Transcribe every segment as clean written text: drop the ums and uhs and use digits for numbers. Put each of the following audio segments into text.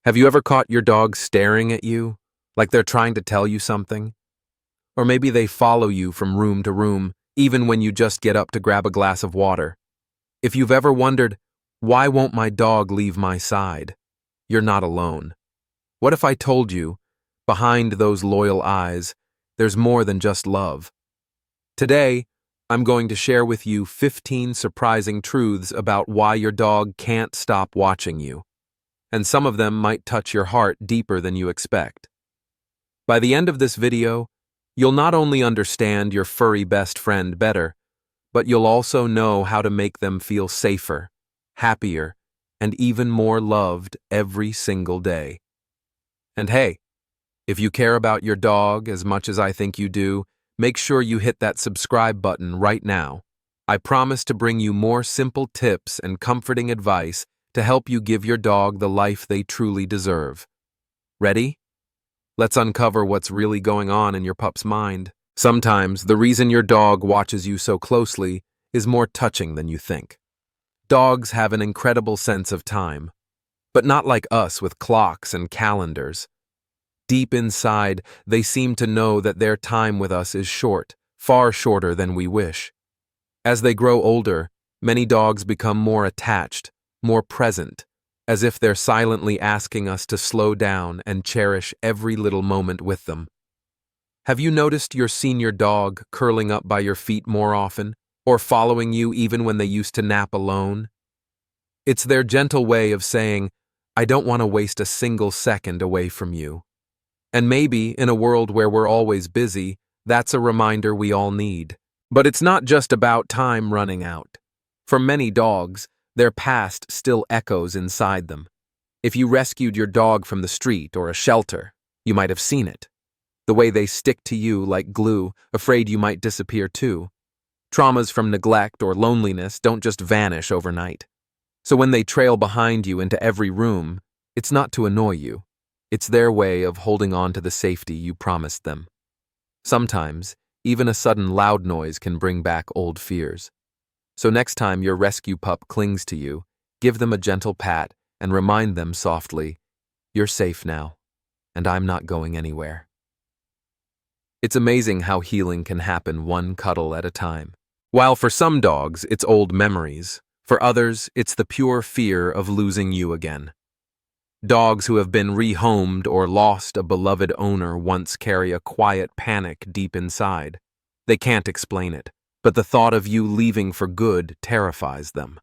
Have you ever caught your dog staring at you, like they're trying to tell you something? Or maybe they follow you from room to room, even when you just get up to grab a glass of water. If you've ever wondered, why won't my dog leave my side? You're not alone. What if I told you, behind those loyal eyes, there's more than just love? Today, I'm going to share with you 15 surprising truths about why your dog can't stop watching you. And some of them might touch your heart deeper than you expect. By the end of this video, you'll not only understand your furry best friend better, but you'll also know how to make them feel safer, happier, and even more loved every single day. And hey, if you care about your dog as much as I think you do, make sure you hit that subscribe button right now. I promise to bring you more simple tips and comforting advice to help you give your dog the life they truly deserve. Ready? Let's uncover what's really going on in your pup's mind. Sometimes the reason your dog watches you so closely is more touching than you think. Dogs have an incredible sense of time, but not like us with clocks and calendars. Deep inside, they seem to know that their time with us is short, far shorter than we wish. As they grow older, many dogs become more attached, more present, as if they're silently asking us to slow down and cherish every little moment with them. Have you noticed your senior dog curling up by your feet more often, or following you even when they used to nap alone? It's their gentle way of saying, I don't want to waste a single second away from you. And maybe, in a world where we're always busy, that's a reminder we all need. But it's not just about time running out. For many dogs, their past still echoes inside them. If you rescued your dog from the street or a shelter, you might have seen it. The way they stick to you like glue, afraid you might disappear too. Traumas from neglect or loneliness don't just vanish overnight. So when they trail behind you into every room, it's not to annoy you. It's their way of holding on to the safety you promised them. Sometimes, even a sudden loud noise can bring back old fears. So next time your rescue pup clings to you, give them a gentle pat and remind them softly, you're safe now, and I'm not going anywhere. It's amazing how healing can happen one cuddle at a time. While for some dogs, it's old memories, for others, it's the pure fear of losing you again. Dogs who have been rehomed or lost a beloved owner once carry a quiet panic deep inside. They can't explain it, but the thought of you leaving for good terrifies them.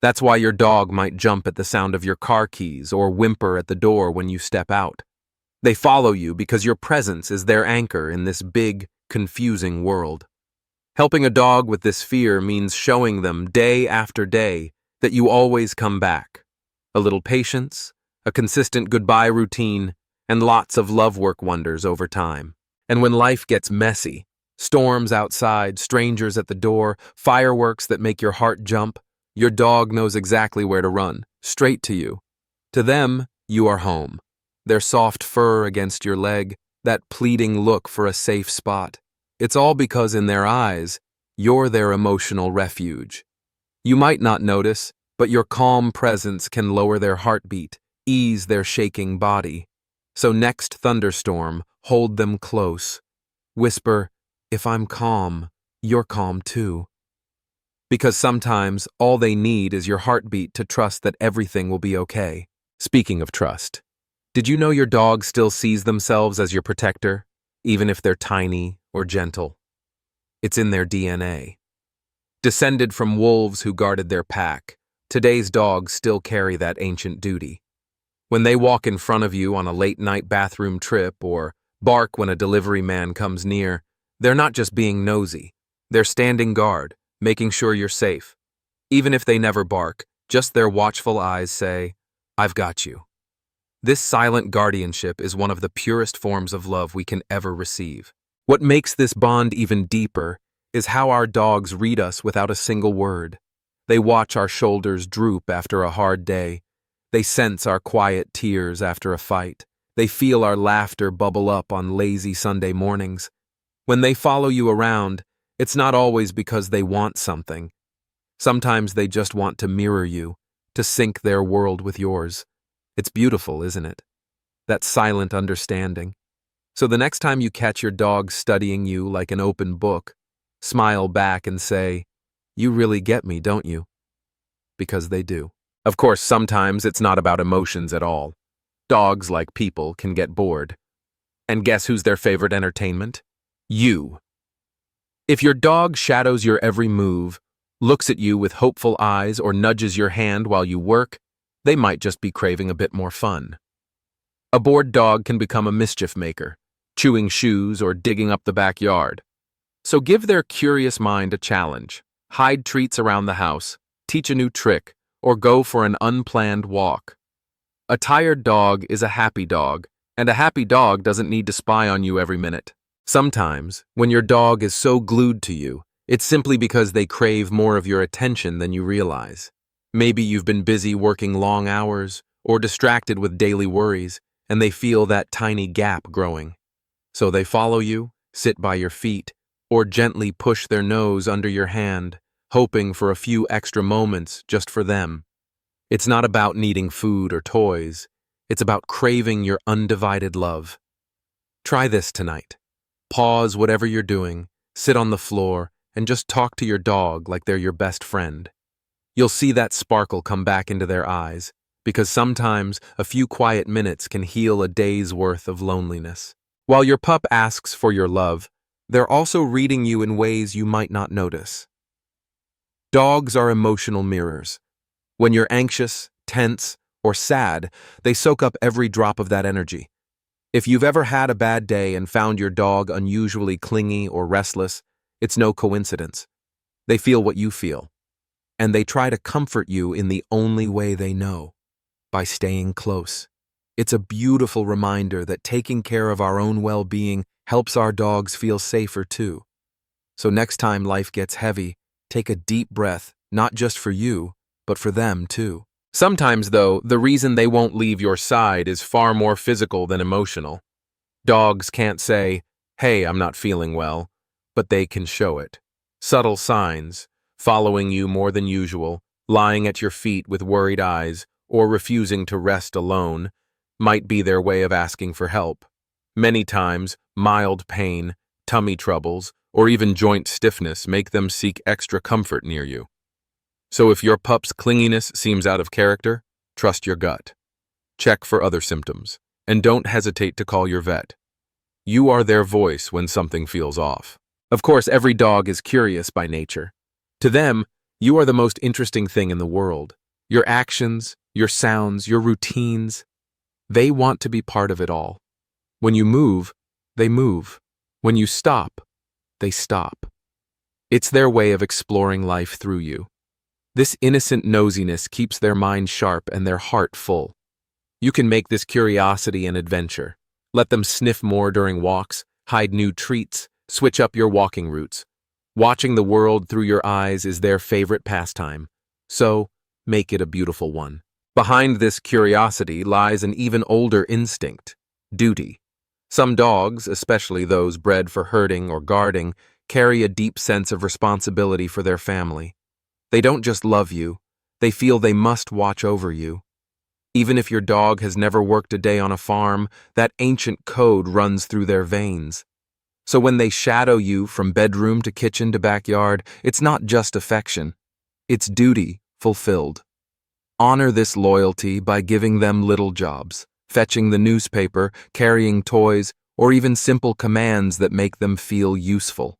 That's why your dog might jump at the sound of your car keys or whimper at the door when you step out. They follow you because your presence is their anchor in this big, confusing world. Helping a dog with this fear means showing them day after day that you always come back. A little patience, a consistent goodbye routine, and lots of love work wonders over time. And when life gets messy, storms outside, strangers at the door, fireworks that make your heart jump, your dog knows exactly where to run, straight to you. To them, you are home. Their soft fur against your leg, that pleading look for a safe spot. It's all because in their eyes, you're their emotional refuge. You might not notice, but your calm presence can lower their heartbeat, ease their shaking body. So next thunderstorm, hold them close. Whisper, if I'm calm, you're calm too. Because sometimes all they need is your heartbeat to trust that everything will be okay. Speaking of trust, did you know your dog still sees themselves as your protector, even if they're tiny or gentle? It's in their DNA. Descended from wolves who guarded their pack, today's dogs still carry that ancient duty. When they walk in front of you on a late-night bathroom trip or bark when a delivery man comes near, they're not just being nosy. They're standing guard, making sure you're safe. Even if they never bark, just their watchful eyes say, I've got you. This silent guardianship is one of the purest forms of love we can ever receive. What makes this bond even deeper is how our dogs read us without a single word. They watch our shoulders droop after a hard day. They sense our quiet tears after a fight. They feel our laughter bubble up on lazy Sunday mornings. When they follow you around, it's not always because they want something. Sometimes they just want to mirror you, to sync their world with yours. It's beautiful, isn't it? That silent understanding. So the next time you catch your dog studying you like an open book, smile back and say, "You really get me, don't you?" Because they do. Of course, sometimes it's not about emotions at all. Dogs, like people, can get bored. And guess who's their favorite entertainment? You. If your dog shadows your every move, looks at you with hopeful eyes, or nudges your hand while you work, they might just be craving a bit more fun. A bored dog can become a mischief maker, chewing shoes or digging up the backyard. So give their curious mind a challenge. Hide treats around the house, teach a new trick, or go for an unplanned walk. A tired dog is a happy dog, and a happy dog doesn't need to spy on you every minute. Sometimes, when your dog is so glued to you, it's simply because they crave more of your attention than you realize. Maybe you've been busy working long hours, or distracted with daily worries, and they feel that tiny gap growing. So they follow you, sit by your feet, or gently push their nose under your hand, hoping for a few extra moments just for them. It's not about needing food or toys. It's about craving your undivided love. Try this tonight. Pause whatever you're doing, sit on the floor, and just talk to your dog like they're your best friend. You'll see that sparkle come back into their eyes, because sometimes a few quiet minutes can heal a day's worth of loneliness. While your pup asks for your love, they're also reading you in ways you might not notice. Dogs are emotional mirrors. When you're anxious, tense, or sad, they soak up every drop of that energy. If you've ever had a bad day and found your dog unusually clingy or restless, it's no coincidence. They feel what you feel, and they try to comfort you in the only way they know, by staying close. It's a beautiful reminder that taking care of our own well-being helps our dogs feel safer too. So next time life gets heavy, take a deep breath, not just for you, but for them too. Sometimes, though, the reason they won't leave your side is far more physical than emotional. Dogs can't say, "Hey, I'm not feeling well," but they can show it. Subtle signs, following you more than usual, lying at your feet with worried eyes, or refusing to rest alone, might be their way of asking for help. Many times, mild pain, tummy troubles, or even joint stiffness make them seek extra comfort near you. So if your pup's clinginess seems out of character, trust your gut. Check for other symptoms, and don't hesitate to call your vet. You are their voice when something feels off. Of course, every dog is curious by nature. To them, you are the most interesting thing in the world. Your actions, your sounds, your routines, they want to be part of it all. When you move, they move. When you stop, they stop. It's their way of exploring life through you. This innocent nosiness keeps their mind sharp and their heart full. You can make this curiosity an adventure. Let them sniff more during walks, hide new treats, switch up your walking routes. Watching the world through your eyes is their favorite pastime, so make it a beautiful one. Behind this curiosity lies an even older instinct: duty. Some dogs, especially those bred for herding or guarding, carry a deep sense of responsibility for their family. They don't just love you, they feel they must watch over you. Even if your dog has never worked a day on a farm, that ancient code runs through their veins. So when they shadow you from bedroom to kitchen to backyard, it's not just affection, it's duty fulfilled. Honor this loyalty by giving them little jobs, fetching the newspaper, carrying toys, or even simple commands that make them feel useful.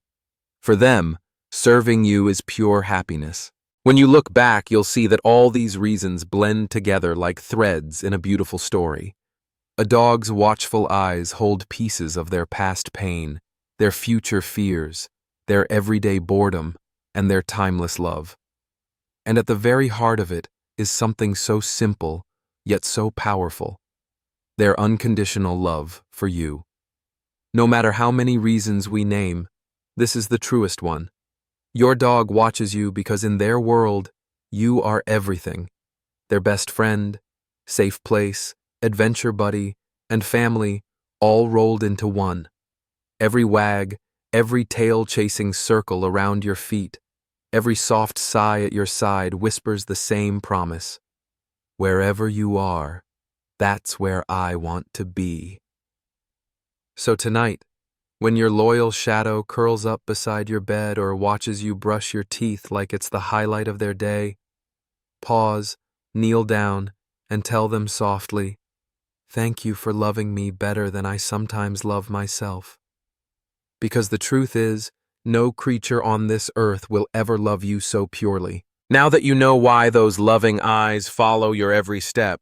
For them, serving you is pure happiness. When you look back, you'll see that all these reasons blend together like threads in a beautiful story. A dog's watchful eyes hold pieces of their past pain, their future fears, their everyday boredom, and their timeless love. And at the very heart of it is something so simple, yet so powerful: their unconditional love for you. No matter how many reasons we name, this is the truest one. Your dog watches you because in their world, you are everything: their best friend, safe place, adventure buddy, and family, all rolled into one. Every wag, every tail-chasing circle around your feet, every soft sigh at your side whispers the same promise: wherever you are, That's where I want to be. So tonight, when your loyal shadow curls up beside your bed or watches you brush your teeth like it's the highlight of their day, pause, kneel down, and tell them softly, "Thank you for loving me better than I sometimes love myself." Because the truth is, no creature on this earth will ever love you so purely. Now that you know why those loving eyes follow your every step,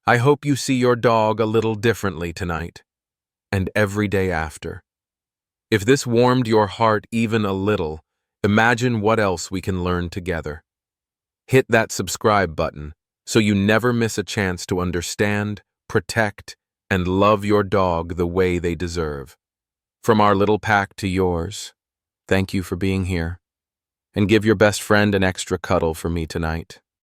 I hope you see your dog a little differently tonight, and every day after. If this warmed your heart even a little, imagine what else we can learn together. Hit that subscribe button so you never miss a chance to understand, protect, and love your dog the way they deserve. From our little pack to yours, thank you for being here. And give your best friend an extra cuddle for me tonight.